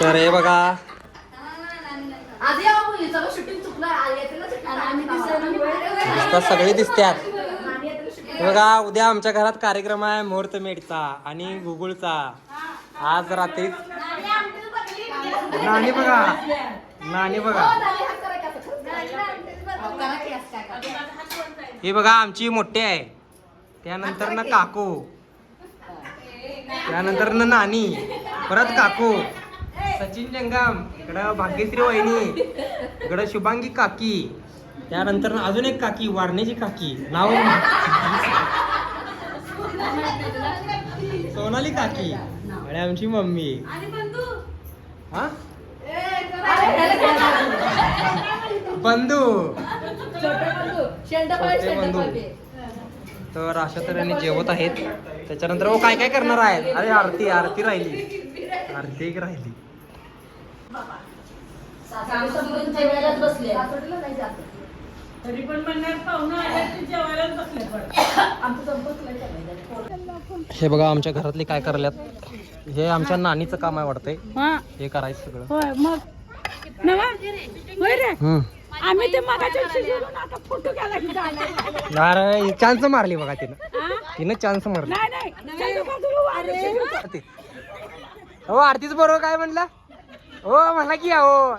तर हे बघा नुसतं सगळे दिसतात. हे बघा उद्या आमच्या घरात कार्यक्रम आहे मुहूर्तमेढचा आणि गुगुळचा. आज रात्री नानी बघा नानी बघा हे बघा आमची मोठी आहे. त्यानंतर ना काकू, त्यानंतर ना नानी, परत काकू, सचिन जंगम, इकडं भाग्यश्री वहिनी, इकडं शुभांगी काकी, त्यानंतर अजून एक काकी वारण्याची काकी नाव सोनाली काकी आणि आमची मम्मी. हा बंधू बंधू. तर अशा तऱ्हेने जेवत आहेत. त्याच्यानंतर वो काय काय करणार आहे. अरे आरती आरती राहिली, आरती एक राहिली. हे बघा आमच्या घरातले काय करल्यात. हे आमच्या नानीचं काम आहे वाटतंय हे करायचं सगळं. आम्ही ते फोटो अरे चान्स मारली बघा तिनं चान्स मारली. हो आरतीच बरोबर काय म्हणला. हो म्हणा की हो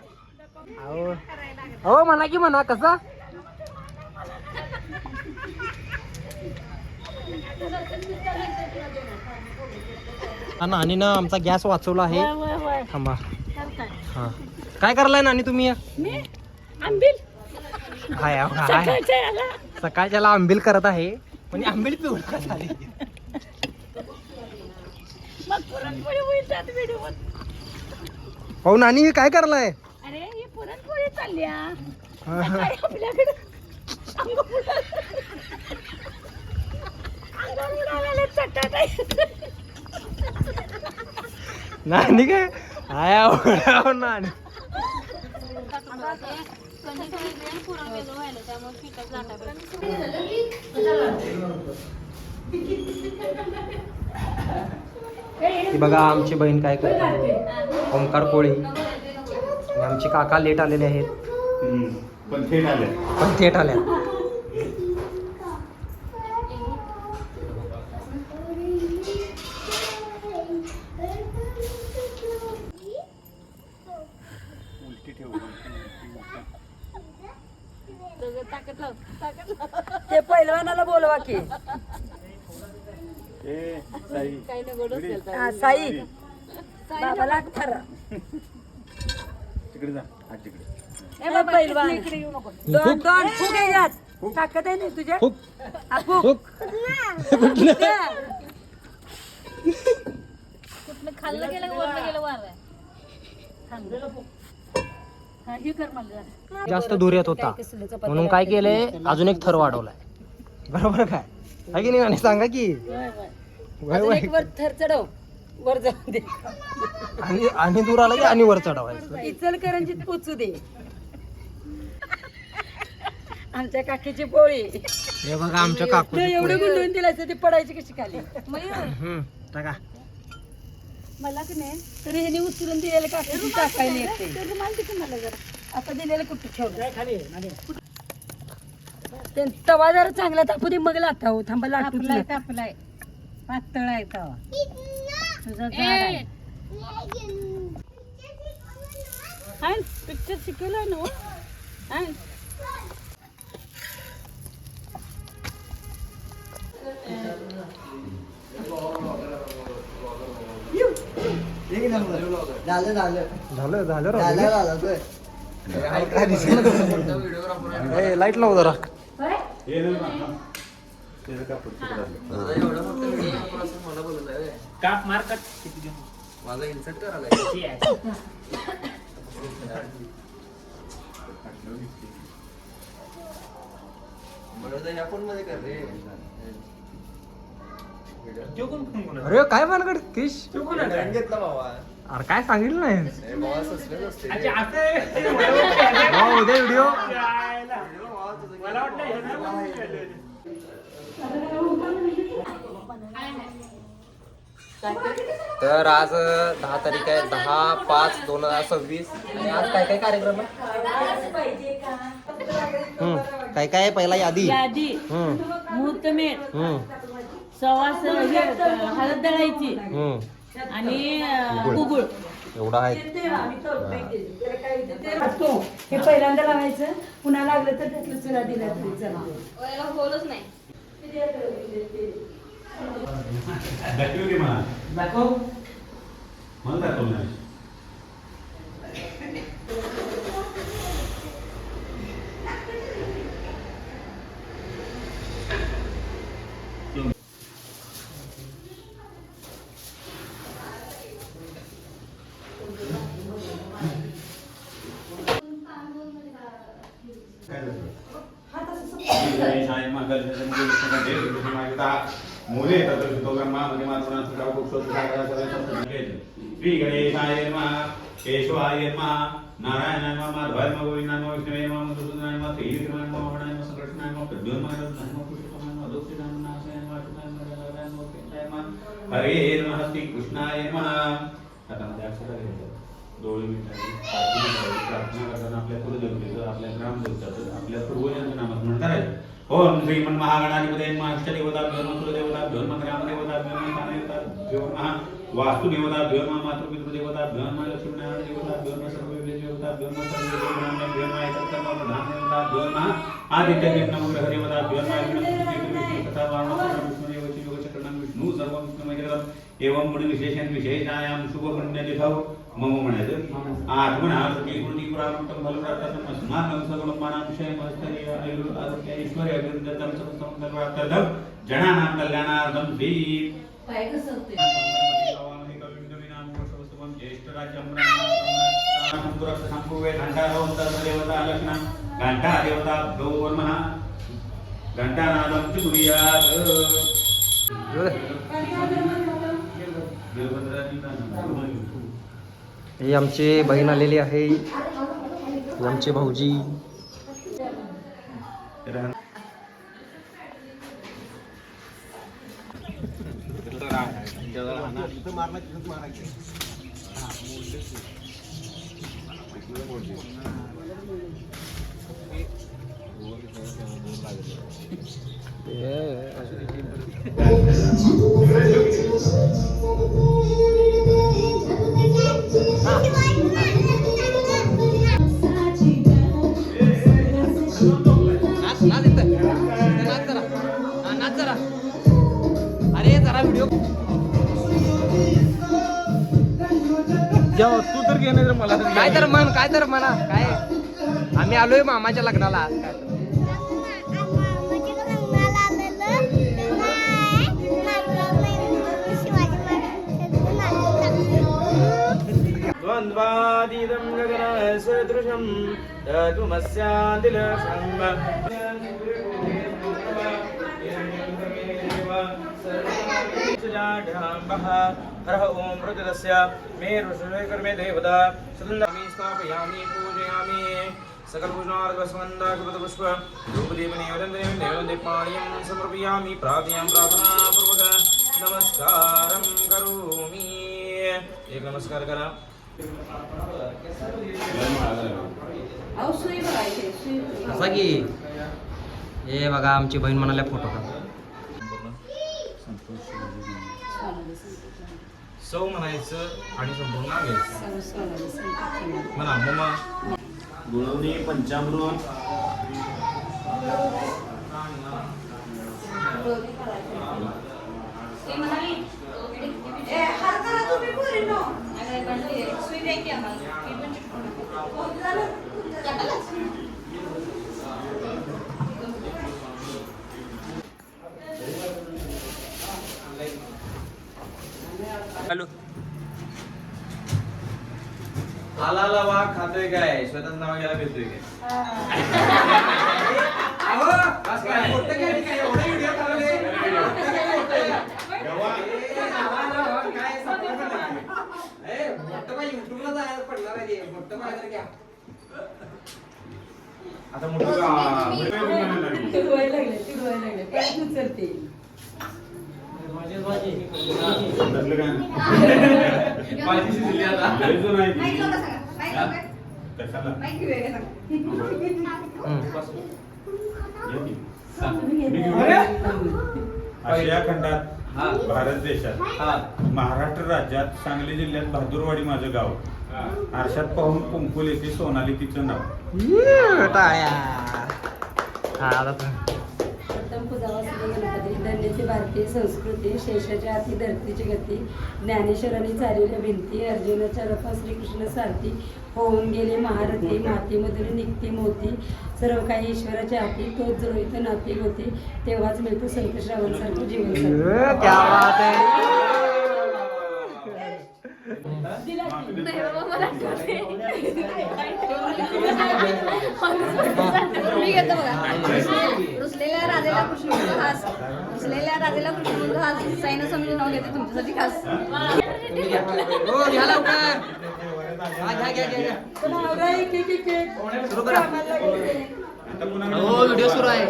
हो म्हणा की म्हणा कसा. नानी ना आमचा गॅस वाचवला आहे. थांबा हा काय करलाय नानी तुम्ही. सकाळच्याला आंबील करत आहे पण आंबील पिऊन झाली. हो नानी काय करलाय. अरे ही पुरणपोळी चालल्या नानी काय आया नानी बघा आमची बहीण काय करते. ओंकार कोळी आमचे काका लेट आलेले आहेत पण थेट आल्या. ते पहिलवानाला बोलवा की साई बाबाला खरं पहिलवान दोन दोन फुग यात ताकद आहे ना तुझ्या. कुठलं खाल्लं गेलं वरलं गेलं वार जास्त दूर येत होता म्हणून काय केलंय अजून एक थर वाढवलाय. बरोबर काय आहे की नाही आणि सांगा की वर थर चढव वर जाऊ दे आणि दूर आला की आणि वर चढवायचं. इचलकरंजीत पोचू दे आमच्या काकीची पोळी. हे बघा आमच्या काकू एवढं गुंडून दिलायचं ती पडायची कशी खाली. टाका मला की नाही तरी ह्याने उचलून दिलेलं काकीची टाकायला येते माहिती की मला जरा आता दिलेलं कुठे ठेवलं. तवा जरा चांगला तापू दे मग लाटा हो. थांबा लाटूलाय तापलाय पातळ आहे तवा तुझा पिक्चर शिकवलाय ना. झालं लाईट लाव जरा. माझा इन्सर्ट करायला ह्या फोन मध्ये कर रे. अरे काय भानगड किश घेतला बाबा. अरे काय सांगितलं नाही बाबा सस्पेन्स असते. उद्या व्हिडिओ तर आज 10 तारीख आहे 10/5/2026 आणि आज काय काय कार्यक्रम आहे काय काय आहे पहिला यादी यादी मुहूर्तमेढ सवास हळद दळायची आणि गुगुळ एवढा आहे हे पहिल्यांदा लावायचं पुन्हा लागलं तर त्यातलं चुरा दिला तरी चालतं बोलच नाही दाखव मला दाखवलं नाही मोले श्री गणेशाय नमः केशवाय नमः नारायणाय नमः माधवाय नमः गोविंदाय नमः विष्णुवे नमः मधुसूदनाय नमः श्रीकृष्णाय नमः वामनाय नमः संकर्षणाय नमः प्रद्युम्नाय नमः पुष्पकाय नमः दोक्षिणाय नमः नाशाय नमः अच्युताय नमः जनार्दनाय नमः केशवाय नमः हरे नमः श्री कृष्णाय नमः आता मध्ये अक्षर घ्यायचं डोळे मिटायचे प्रार्थना करताना आपल्या कुलदेवतेचं आपल्या ग्रामदेवताचं आपल्या पूर्वजांचं नामात म्हणता राहायचं ओम श्रीमन महागणाधिपतये नमः इष्टदेवताभ्यो नमः कुलदेवताभ्यो नमः ग्रामदेवताभ्यो नमः स्थानदेवताभ्यो नमः वास्तुदेवताभ्यो नमः मातृपितृदेवताभ्यो नमः लक्ष्मीनारायण देवताभ्यो नमः सर्वदेवताभ्यो नमः सर्वदेवताभ्यो नमः एकत्वप्रधानदेवताभ्यो नमः आदित्यदेवताभ्यो नमः विष्णु तथा वामनविष्णुदेवची योगचक्रणं विष्णु सर्वं विष्णुमयजगदम् एवं गुण विशेषण विशेषायां शुभ पुण्यतिथौ मम म्हणायचं आत्मना सती कृती पुराणं फलप्राप्तं अस्माकं सगुणमानां क्षयमस्तरीय आरोग्य ऐश्वर्य अभिवृद्धिं समस्तमंगलप्राप्त्यर्थं जनानां कल्याणार्थं श्री घंटा देवता नमः घंटानादं कुर्यात् ही आमची बहीण आलेली आहे ही आमचे भाऊजी अरे जरा व्हिडिओ तू तर घे नाही मला काय तर म्हणा काय आम्ही आलोय मामाच्या लग्नाला आज काय द्वन्द्वादीदं गगनसदृशं हरः ओं प्रकृतस्य मे ऋषिकर्मे देवता सदन्दामि स्थापयामि पूजयामि सकलपूजनार्घस्वन्दाकृतपुष्प धूपदीपनिवेदनदेवदीपाणिं समर्पयामि प्रार्थयामि प्रार्थनापूर्वक नमस्कारं करोमि एक नमस्कार करा असा की हे बघा आमची बहीण म्हणाल्या फोटो का सौ म्हणायचं आणि संपूर्ण नाव घ्यायचं म्हणा मम्मा गुणवणी पंचामृत हॅलो आला वाघ खातोय काय स्वतःच नाव घ्यायला भेटतोय आता मोठं लागले धरलं का? लय जुनं आहे ती. कशाला? मी घेऊन आशिया खंडात भारत देशात महाराष्ट्र राज्यात सांगली जिल्ह्यात बहादूरवाडी माझं गाव. आरशात पाहून कुंकुल येते सोनाली तिचं नाव. टाळ्या. हा आता उत्तम पूजावा श्री गणपती धन्याची भारतीय संस्कृती शेषाच्या हाती धरतीची गती ज्ञानेश्वरांनी चाललेल्या भिंती अर्जुनाच्या रथा श्रीकृष्ण सारथी होऊन गेले महारथी मातीमधून निघती मोती सर्व काही ईश्वराच्या हाती तोच जुळवितो नाती होते तेव्हाच मिळतो संत श्रावणसारखं जीवन सारखं. क्या बात आहे. मी घेतो बघा. रुसलेल्या राजाला कृष्ण मुलगा हास. रुसलेल्या राजाला कृष्ण मुलगा हास. साईनं समजून नाव घेते तुमच्यासाठी खास. हो घ्या लवकर. हा, घ्या. सुरू करा. हो व्हिडिओ सुरू आहे.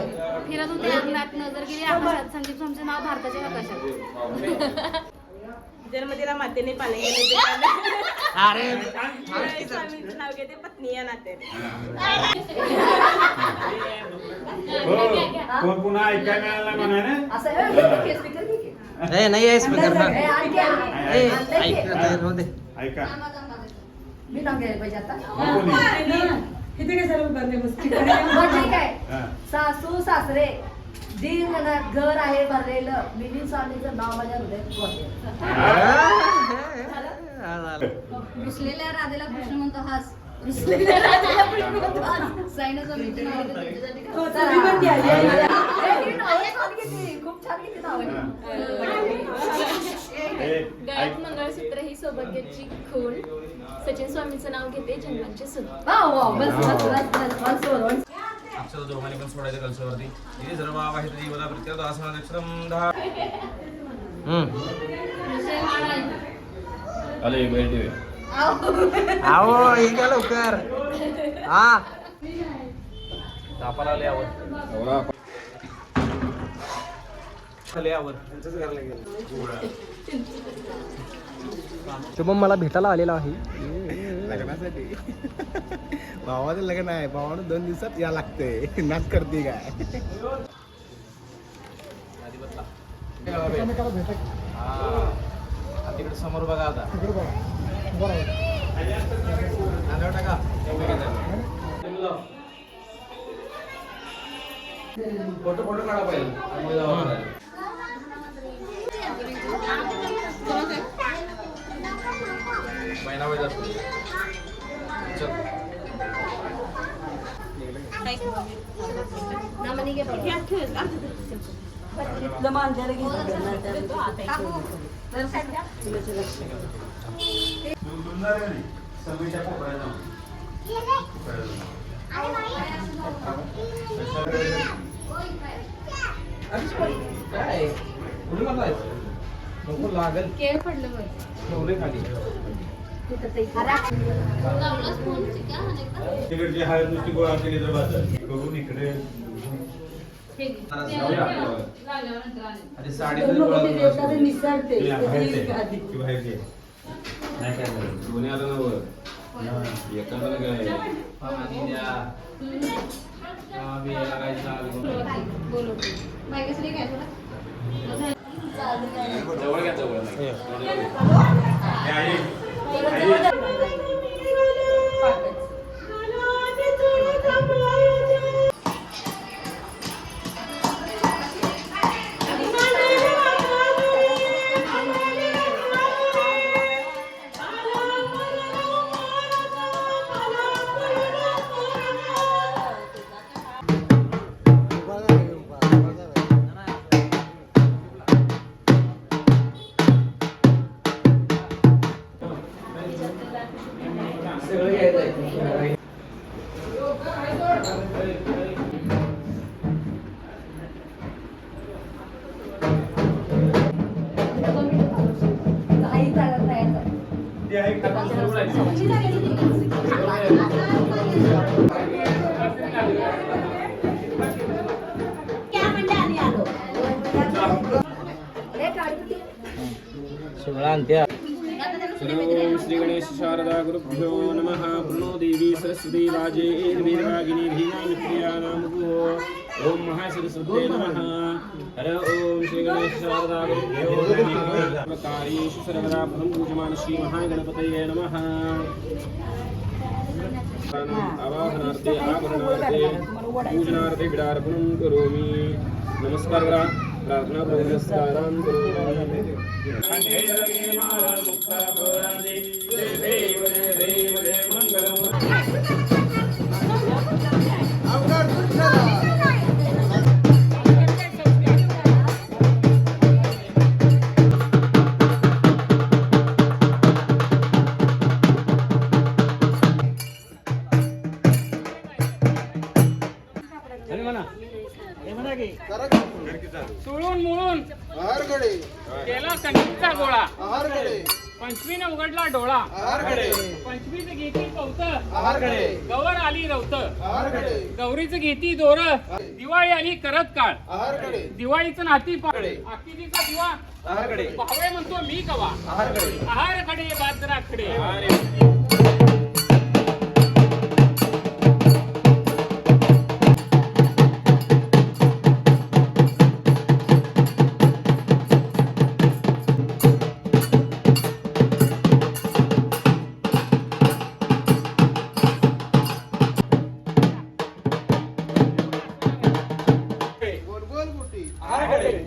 फिरत होते अंगणात नजर गेली आकाशात. संदीप सोमचे नाव भारताच्या नकाशात. जन्मदिला मातेने पाले गेले अरे स्वामींचं नाव घेते पत्नी या नात्याने. कोण पुन्हा ऐकायला मिळाला म्हणा ना. असं ए नाही आहे स्पीकर ना. ए ऐक राहू दे. ऐका मी नाव घ्यायला पाहिजे आता. मग कोणी? किती काय सर्व करणे बसती ठीक आहे. हा. सासू सासरे दीन घर आहे भरलेलं मिनी स्वामीचं नाव माझ्या हृदयात रुसलेल्या राधेला कृष्ण म्हणतो हास. रुसलेल्या राधेला कृष्ण म्हणतो हास. साईनं स्वामींचं नाव घेतलं तुमच्यासाठी खास. हो, तुम्ही पण घ्या. ही नावं छान घेतली. खूप छान घेतली नावं. गळ्यात मंगळसूत्र ही सौभाग्याची खूण सचिन स्वामींचं नाव घेते जन्मांचे सून. वाव वाव बस बस बस बस बस अक्षर दोघांनी पण सोडायचं कलशावरती. इथे सर्व आवाहित देवता प्रत्येक आसनात अक्षरम 10. आले बैल ठेवे. आओ हे घ्या लवकर. हा तापाला आले आवड शुभम मला भेटायला आलेला आहे. लग्नासाठी भावाचं लग्न आहे. भावानं 2 दिवसात या लागते. नाच करते काय. तिकडे समोर बघा आता. फोटो काढा पाहिजे. महिना वय मांजर सगळीच्या कोपऱ्यात जाऊन. काय कुठे मारलायस? नको लागल. केळ पडलं बघ. ठेवले खाली. तिकडची हळद नुसती गोळा केली तर बाजार बघून इकडे. अरे साडी निसरते ते बाहेरचे की बाहेरचे नाही काय झालं. दोन्ही आलं नव्हतं. एकाला काय पाणी द्या. जवळ घ्या जवळ नाही. हे आई काय ओम श्री गणेश शारदा गुरुभ्यो नमः प्रणो देवी सरस्वती वाजे वीरवागिनी धीनामित्रियानामुगो ओम महासरस्वते नमः हर ओम श्री गणेश शारदा गुरुभ्यो नमः कारीषु सर्वदा प्रथम पूजमान श्री महागणपतये नमः आवाहनार्थे आभरणार्थे पूजनार्थे विडार्पणं करोमि नमस्कार करा प्रार्थना नमस्कारां करोमि चुळून मुळून केला कंठीचा गोळा पंचमीने उघडला डोळा पंचमीच घेती कौत गवर आली रवत गौरीच घेती दोर दिवाळी आली करत काळ दिवाळीचं नाती पाकडे आखिरीचा दिवा पावळे म्हणतो मी कवा आहारकडे बाजराकडे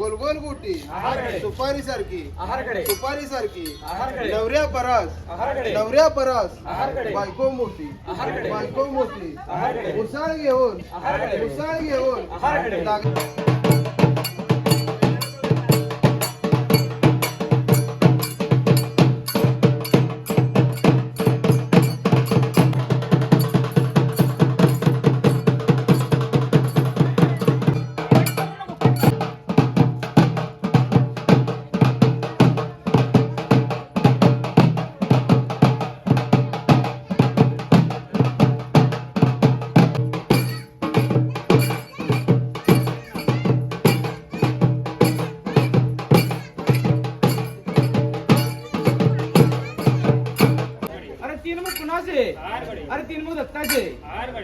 गोलगोल गुटी सुपारी सारखी सुपारी सारखी नवऱ्या परस बायको मोठी मुसाळ घेऊन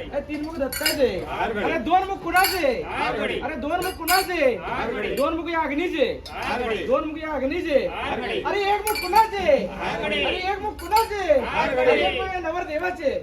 अरे तीन मुख दत्ताचे अरे दोन मुख कुणाचे अरे दोन मुख कुणाचे दोन मुख या अग्नीचे अरे एक मुख कुणाचे अरे एक मुख कुणाचे एक मुख नवरदेवाचे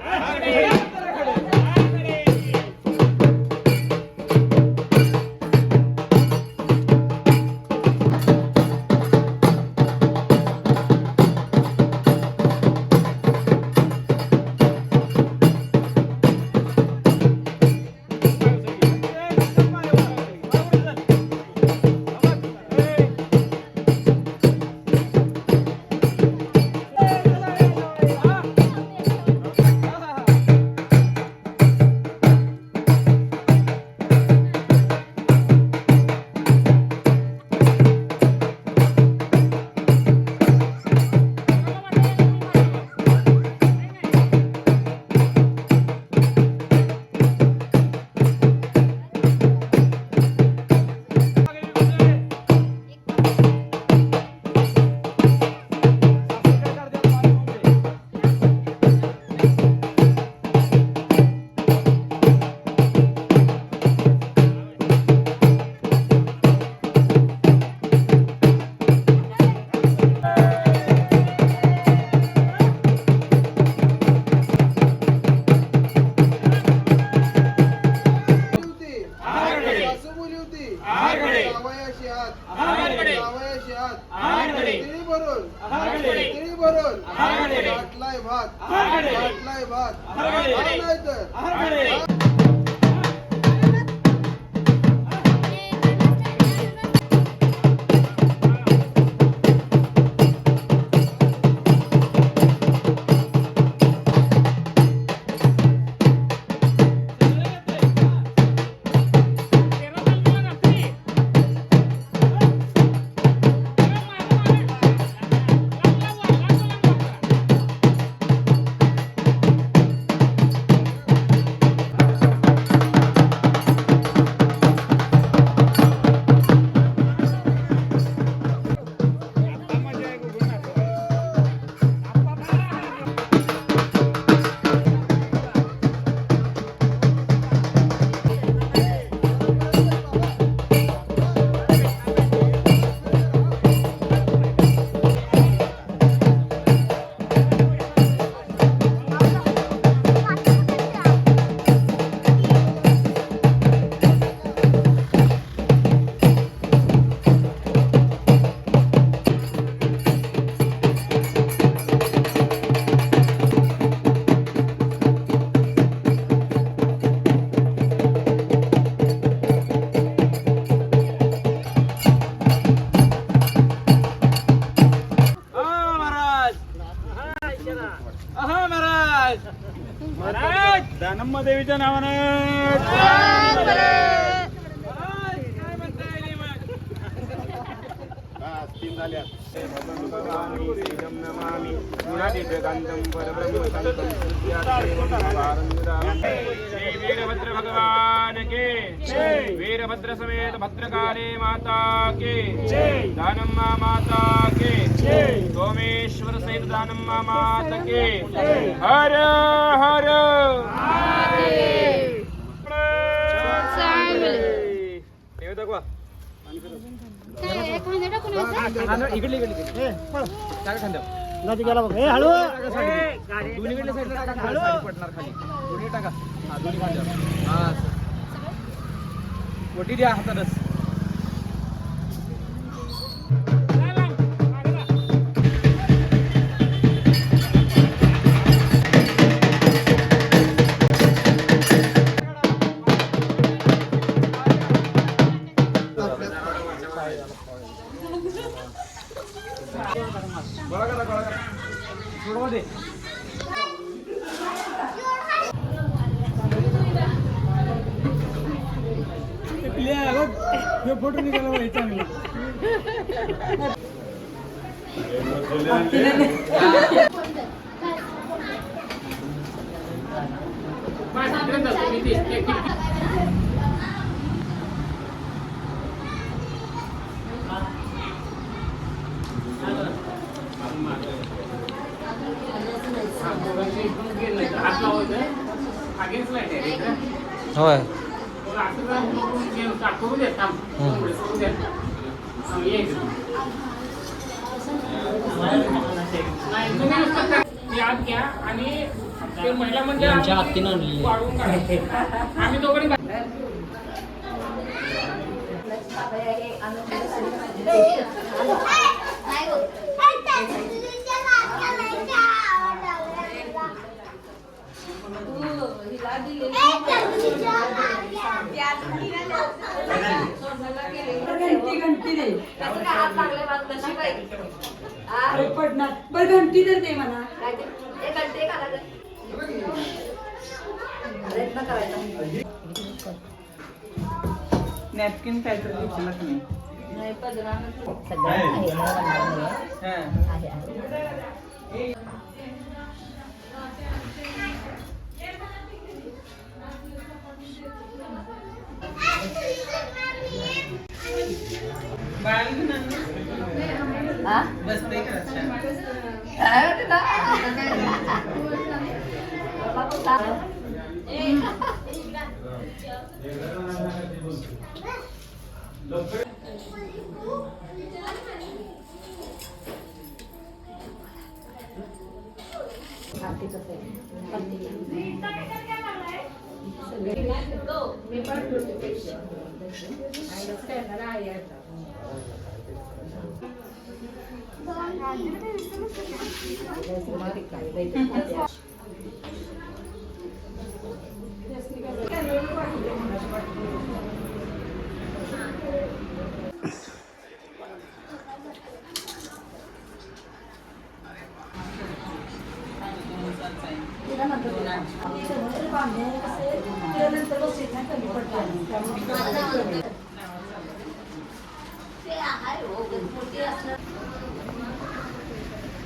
ब्रह्मदेवीच्या नावानं तीन झाल्या वीरभद्र भगवान के वीरभद्र समेत भद्रकाली माता के दानम्मा माता के सोमेश्वर सहित दानम्मा माता के हर हर दाखवा इकडे गेला बघ हे हळू दोन्हीकडल्या साईडला टाका हळू पडणार खाली दोन्ही टाका हा दोन्ही खांद्यावर हा मोठी द्या हातातच फोटो निघाला चांगला होय याद घ्या आणि ते महिला मंडळ वाढवून काढा आम्ही दोघांनी घंटी दे पडणार बरं घंटी तर दे मला नॅपकिन काहीतरी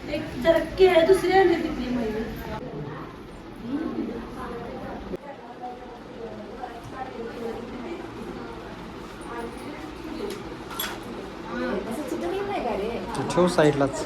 एक जरा केळ दुसरी आणली तिथली महिला ठेव साईडलाच